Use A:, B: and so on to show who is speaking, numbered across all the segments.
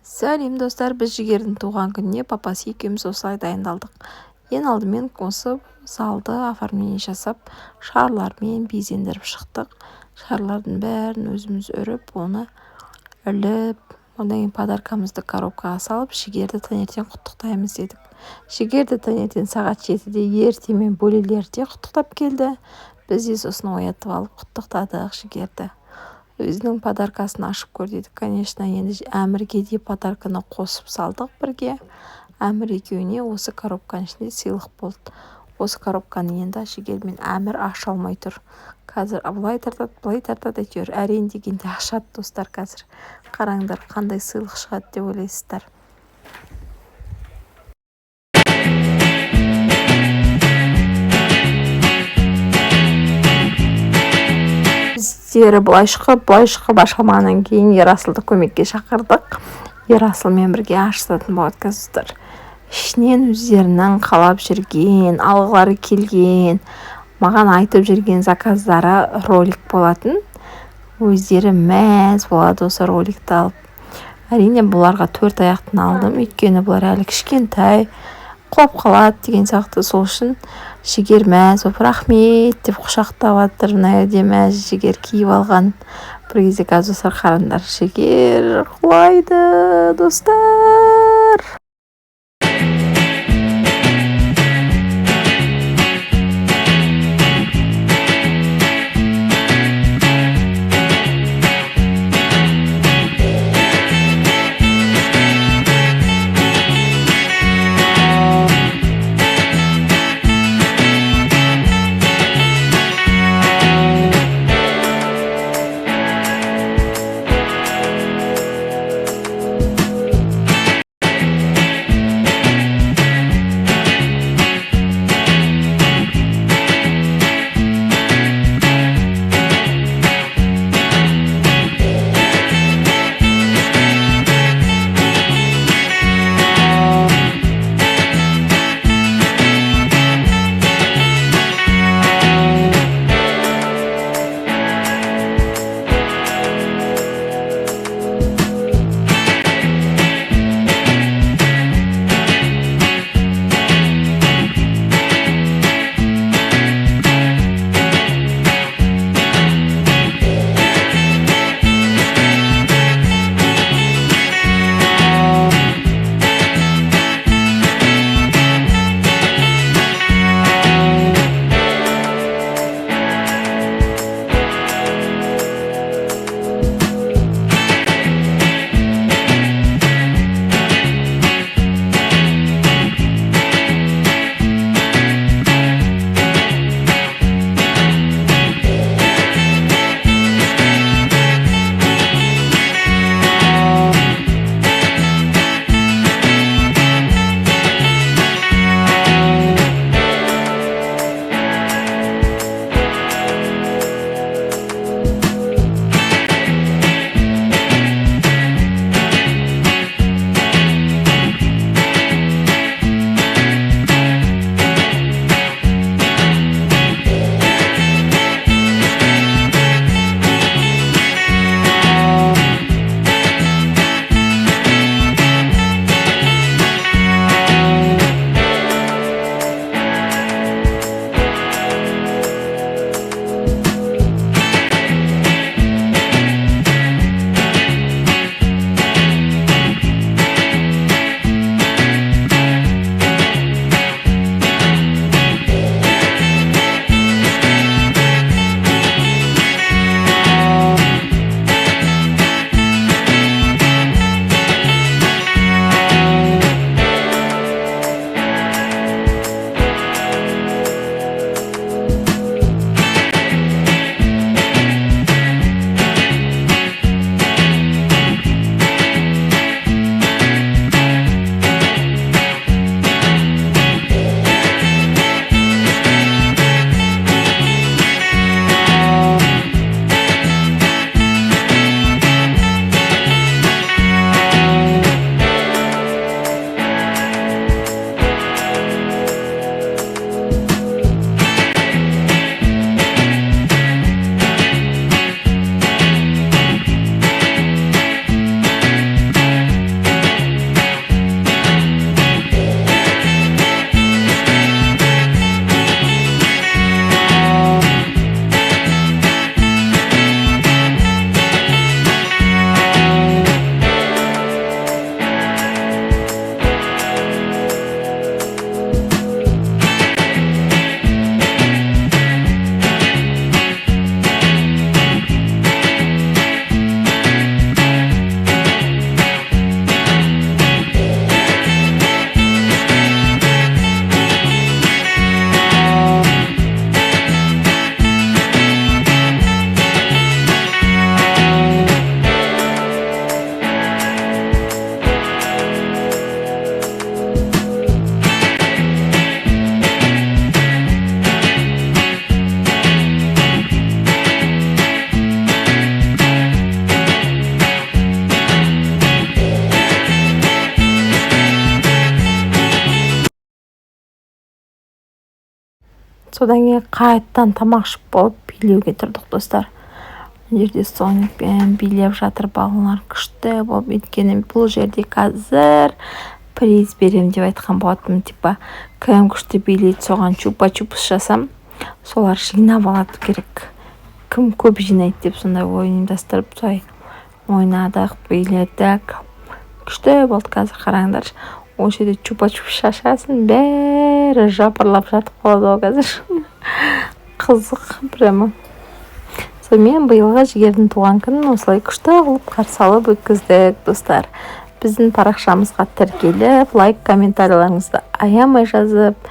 A: Сәлем достар, біз Жігердің туған күніне папасы екеуміз осылай дайындалдық. Ең алдымен осы залды оформление жасап, шарлармен безендіріп шықтық. Шарлардың бәрін өзіміз үріп, оны іліп, одан кейін подаркамызды коробкаға салып, Жігерді таңертең құттықтаймыз дедік. Жігерді таңертең сағат 7-де ертемен бөлелерде құттықтап келді. Біз де сосын оятып алып құттықтадық Жігерді. Өзінің подаркасын ашып көр дедік. Конечно, енді Әмірге де подарканы қосып салдық бірге. Әмір екеуіне осы коробканың ішінде сыйлық болды. Осы коробканы енді Жігер мен Әмір аша алмай тұр. Қазір былай тартады, былай тартады әйтеуір. Әрең дегенде ашады достар қазір. Қараңдар, қандай сыйлық шығады деп ойлайсыздар. Біздері былай шығып ашамағаннан кейін Ерасылды көмекке шақырдық. Ерасылмен бірге ашытатын болады қазір. Ішінен өздерінің қалап жүрген, алғылары келген, маған айтып жүрген заказдары ролик болатын. Өздері мәз болады осы роликті алып. Әрине бұларға 4 аяқтын алдым, өйткені бұлар әлі кішкентай, құлап қалады деген сияқты. Сол үшін Жігер мәз болып рахмет деп құшақтап жатыр. Мына жерде мәз Жігер киіп алған. Бір кезде газосар қарандар, Жігер құлайды достар. содан кейін қайтадан тамақ ішіп болып билеуге тұрдық достар. Мына жерде соникпен билеп жатыр балалар, күшті болып. Өйткені бұл жерде қазір приз берем деп айтқан болатынмын. Типа кім күшті билейді, соған чупа-чупс жасам, солар жинап алады керек, кім көп жинайды деп сондай ойын ұйымдастырып солай ойнадық, биледік. Күшті болды. Қазір қараңдар, осы жерде чупа-чупс шашасын бәрі жапырлап жатып қалады ғой қазір. Қызық прямо. Сонымен биылғы жігердің туған күнін осылай күшті қылып қарсы алып өткіздік достар. Біздің парақшамызға тіркеліп, лайк, комментарийлеріңізді аямай жазып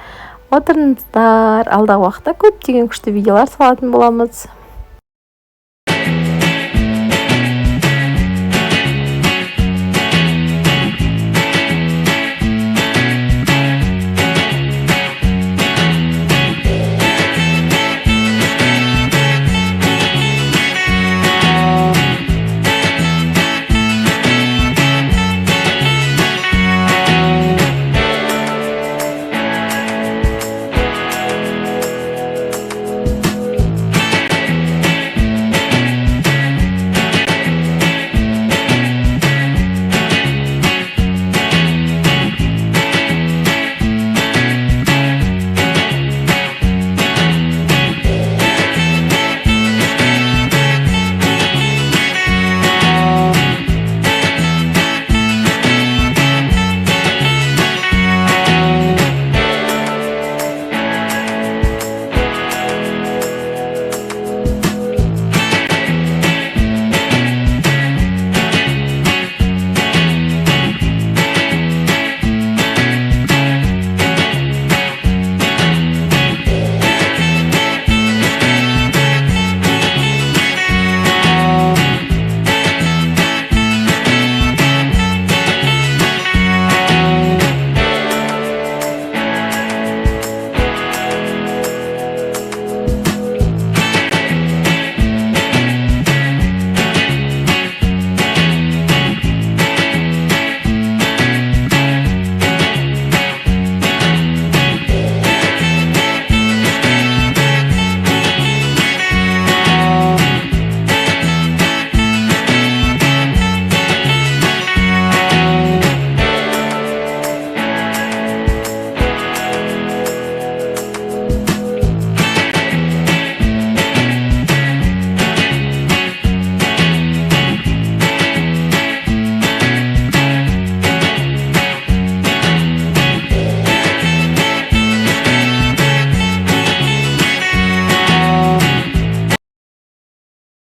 A: отырыңыздар. Алдағы уақытта көптеген күшті видеолар салатын боламыз.